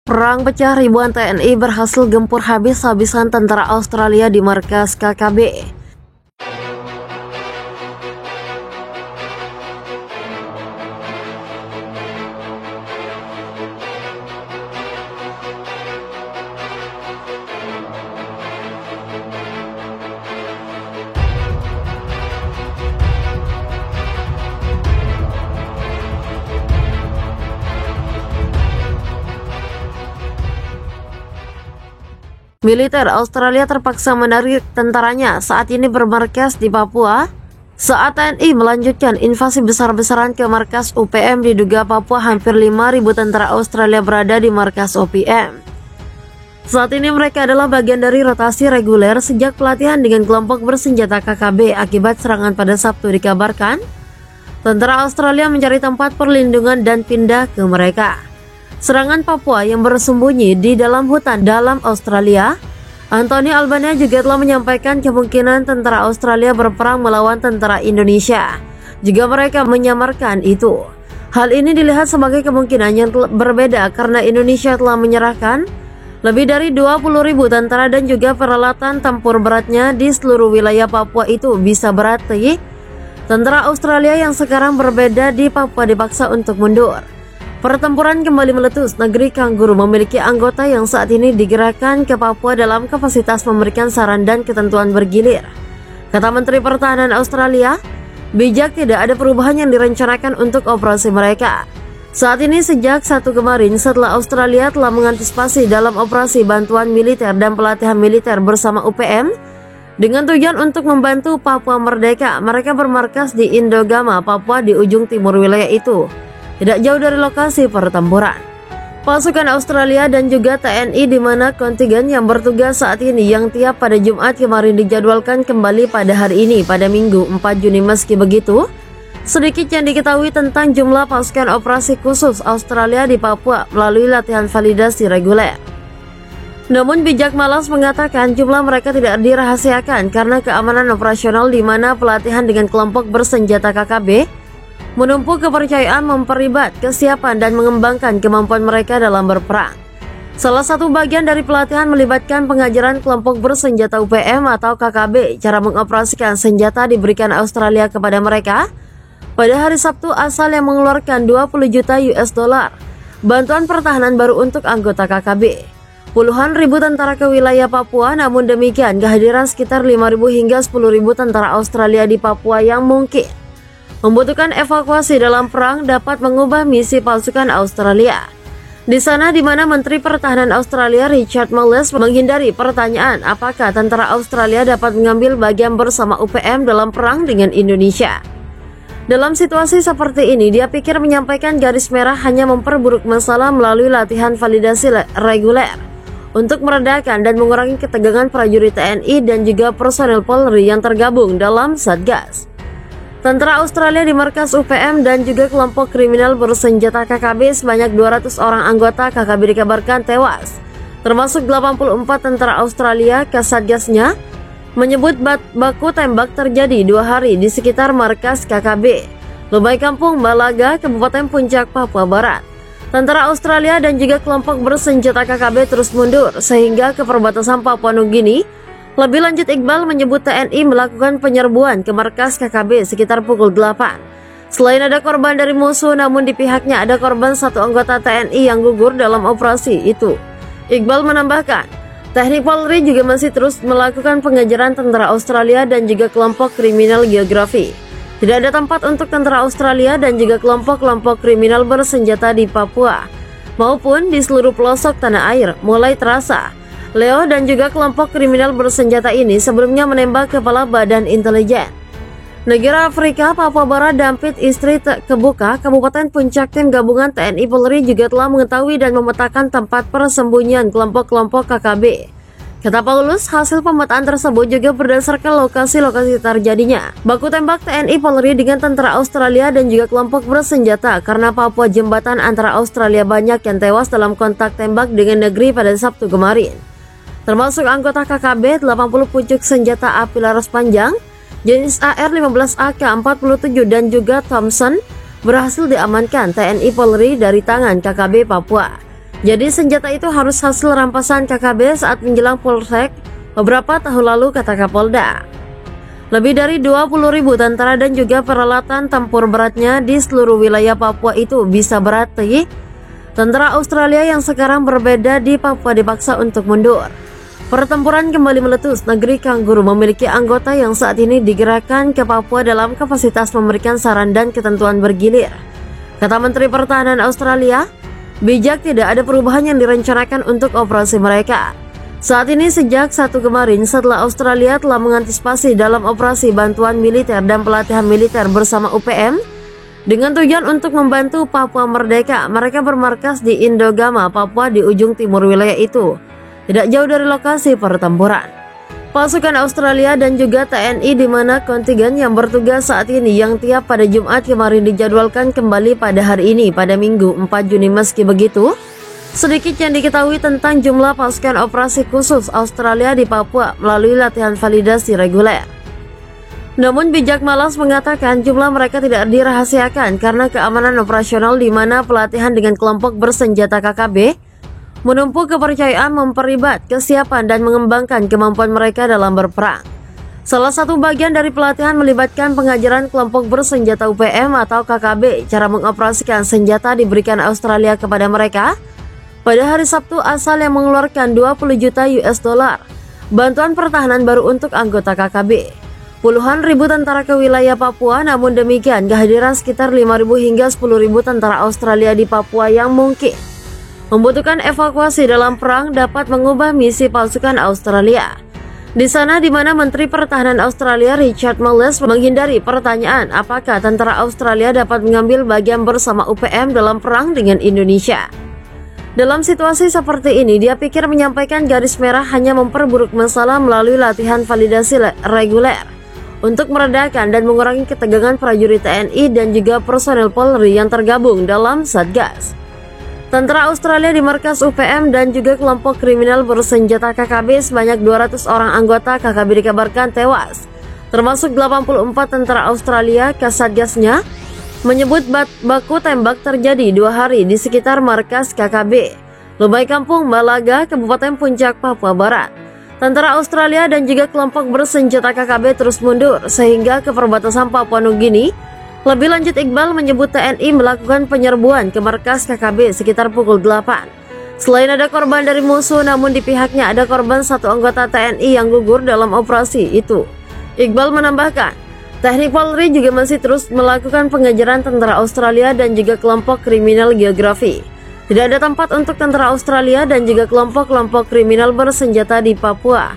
Perang pecah, ribuan TNI berhasil gempur habis-habisan tentara Australia di markas KKB. Militer Australia terpaksa menarik tentaranya saat ini bermarkas di Papua saat TNI melanjutkan invasi besar-besaran ke markas UPM. Diduga Papua hampir 5.000 tentara Australia berada di markas UPM. Saat ini mereka adalah bagian dari rotasi reguler sejak pelatihan dengan kelompok bersenjata KKB akibat serangan pada Sabtu. Dikabarkan tentara Australia mencari tempat perlindungan dan pindah ke mereka. Serangan Papua yang bersembunyi di dalam hutan dalam Australia. Anthony Albanese juga telah menyampaikan kemungkinan tentara Australia berperang melawan tentara Indonesia. Juga mereka menyamarkan itu. Hal ini dilihat sebagai kemungkinan yang berbeda karena Indonesia telah menyerahkan lebih dari 20.000 tentara dan juga peralatan tempur beratnya di seluruh wilayah Papua. Itu bisa berarti tentara Australia yang sekarang berbeda di Papua dipaksa untuk mundur. Pertempuran kembali meletus. Negeri Kanguru memiliki anggota yang saat ini digerakkan ke Papua dalam kapasitas memberikan saran dan ketentuan bergilir. Kata Menteri Pertahanan Australia, bijak tidak ada perubahan yang direncanakan untuk operasi mereka. Saat ini sejak 1 kemarin setelah Australia telah mengantisipasi dalam operasi bantuan militer dan pelatihan militer bersama UPM dengan tujuan untuk membantu Papua merdeka. Mereka bermarkas di Indogama, Papua di ujung timur wilayah itu, tidak jauh dari lokasi pertempuran. Pasukan Australia dan juga TNI di mana kontingen yang bertugas saat ini yang tiap pada Jumat kemarin dijadwalkan kembali pada hari ini pada Minggu 4 Juni. Meski begitu, sedikit yang diketahui tentang jumlah pasukan operasi khusus Australia di Papua melalui latihan validasi reguler. Namun bijak malas mengatakan jumlah mereka tidak dirahasiakan karena keamanan operasional di mana pelatihan dengan kelompok bersenjata KKB menumpuk kepercayaan, memperlibat kesiapan dan mengembangkan kemampuan mereka dalam berperang. Salah satu bagian dari pelatihan melibatkan pengajaran kelompok bersenjata UPM atau KKB. Cara mengoperasikan senjata diberikan Australia kepada mereka pada hari Sabtu asal yang mengeluarkan 20 juta US dollar bantuan pertahanan baru untuk anggota KKB. Puluhan ribu tentara ke wilayah Papua. Namun demikian, kehadiran sekitar 5.000 hingga 10.000 tentara Australia di Papua yang mungkin membutuhkan evakuasi dalam perang dapat mengubah misi pasukan Australia. Di sana di mana Menteri Pertahanan Australia Richard Marles menghindari pertanyaan apakah tentara Australia dapat mengambil bagian bersama UPM dalam perang dengan Indonesia. Dalam situasi seperti ini, dia pikir menyampaikan garis merah hanya memperburuk masalah melalui latihan validasi reguler untuk meredakan dan mengurangi ketegangan prajurit TNI dan juga personel Polri yang tergabung dalam Satgas. Tentara Australia di markas UPM dan juga kelompok kriminal bersenjata KKB sebanyak 200 orang anggota KKB dikabarkan tewas, termasuk 84 tentara Australia. Kasatgasnya menyebut baku tembak terjadi 2 hari di sekitar markas KKB Lebay Kampung, Balaga, Kabupaten Puncak, Papua Barat. Tentara Australia dan juga kelompok bersenjata KKB terus mundur sehingga ke perbatasan Papua Nugini. Lebih lanjut, Iqbal menyebut TNI melakukan penyerbuan ke markas KKB sekitar pukul 8. Selain ada korban dari musuh, namun di pihaknya ada korban 1 anggota TNI yang gugur dalam operasi itu. Iqbal menambahkan, teknik Polri juga masih terus melakukan pengejaran tentara Australia dan juga kelompok kriminal geografi. Tidak ada tempat untuk tentara Australia dan juga kelompok-kelompok kriminal bersenjata di Papua maupun di seluruh pelosok tanah air. Mulai terasa Leo dan juga kelompok kriminal bersenjata ini sebelumnya menembak kepala Badan Intelijen Negara Afrika Papua Barat. Dampit Istri Kebuka, Kabupaten Puncak, tim gabungan TNI Polri juga telah mengetahui dan memetakan tempat persembunyian kelompok-kelompok KKB. Kata Paulus, hasil pemetaan tersebut juga berdasarkan lokasi-lokasi terjadinya baku tembak TNI Polri dengan tentara Australia dan juga kelompok bersenjata karena Papua jembatan antara Australia banyak yang tewas dalam kontak tembak dengan negeri pada Sabtu kemarin. Termasuk anggota KKB 80 pucuk senjata api laras panjang jenis AR-15AK-47 dan juga Thompson berhasil diamankan TNI Polri dari tangan KKB Papua. Jadi senjata itu harus hasil rampasan KKB saat menjelang Polsek beberapa tahun lalu, kata Kapolda. Lebih dari 20.000 tentara dan juga peralatan tempur beratnya di seluruh wilayah Papua itu bisa berarti tentara Australia yang sekarang berbeda di Papua dipaksa untuk mundur. Pertempuran kembali meletus. Negeri Kanguru memiliki anggota yang saat ini digerakkan ke Papua dalam kapasitas memberikan saran dan ketentuan bergilir. Kata Menteri Pertahanan Australia, bijak tidak ada perubahan yang direncanakan untuk operasi mereka. Saat ini sejak 1 kemarin setelah Australia telah mengantisipasi dalam operasi bantuan militer dan pelatihan militer bersama UPM dengan tujuan untuk membantu Papua merdeka. Mereka bermarkas di Indogama, Papua di ujung timur wilayah itu, tidak jauh dari lokasi pertempuran. Pasukan Australia dan juga TNI di mana kontingen yang bertugas saat ini yang tiap pada Jumat kemarin dijadwalkan kembali pada hari ini pada Minggu 4 Juni. Meski begitu, sedikit yang diketahui tentang jumlah pasukan operasi khusus Australia di Papua melalui latihan validasi reguler. Namun bijak malas mengatakan jumlah mereka tidak dirahasiakan karena keamanan operasional di mana pelatihan dengan kelompok bersenjata KKB menumpuk kepercayaan, memperlibat kesiapan dan mengembangkan kemampuan mereka dalam berperang. Salah satu bagian dari pelatihan melibatkan pengajaran kelompok bersenjata UPM atau KKB. Cara mengoperasikan senjata diberikan Australia kepada mereka pada hari Sabtu asal yang mengeluarkan 20 juta US dollar bantuan pertahanan baru untuk anggota KKB. Puluhan ribu tentara ke wilayah Papua, namun demikian kehadiran sekitar 5.000 hingga 10.000 tentara Australia di Papua yang mungkin membutuhkan evakuasi dalam perang dapat mengubah misi pasukan Australia. Di sana di mana Menteri Pertahanan Australia Richard Marles menghindari pertanyaan apakah tentara Australia dapat mengambil bagian bersama UPM dalam perang dengan Indonesia. Dalam situasi seperti ini, dia pikir menyampaikan garis merah hanya memperburuk masalah melalui latihan validasi reguler untuk meredakan dan mengurangi ketegangan prajurit TNI dan juga personel Polri yang tergabung dalam Satgas. Tentara Australia di markas UPM dan juga kelompok kriminal bersenjata KKB sebanyak 200 orang anggota KKB dikabarkan tewas, termasuk 84 tentara Australia. Kasatgasnya menyebut baku tembak terjadi 2 hari di sekitar markas KKB Lumai Kampung, Balaga, Kabupaten Puncak, Papua Barat. Tentara Australia dan juga kelompok bersenjata KKB terus mundur sehingga ke perbatasan Papua Nugini. Lebih lanjut, Iqbal menyebut TNI melakukan penyerbuan ke markas KKB sekitar pukul 8. Selain ada korban dari musuh, namun di pihaknya ada korban 1 anggota TNI yang gugur dalam operasi itu. Iqbal menambahkan, teknik Polri juga masih terus melakukan pengejaran tentara Australia dan juga kelompok kriminal geografi. Tidak ada tempat untuk tentara Australia dan juga kelompok-kelompok kriminal bersenjata di Papua.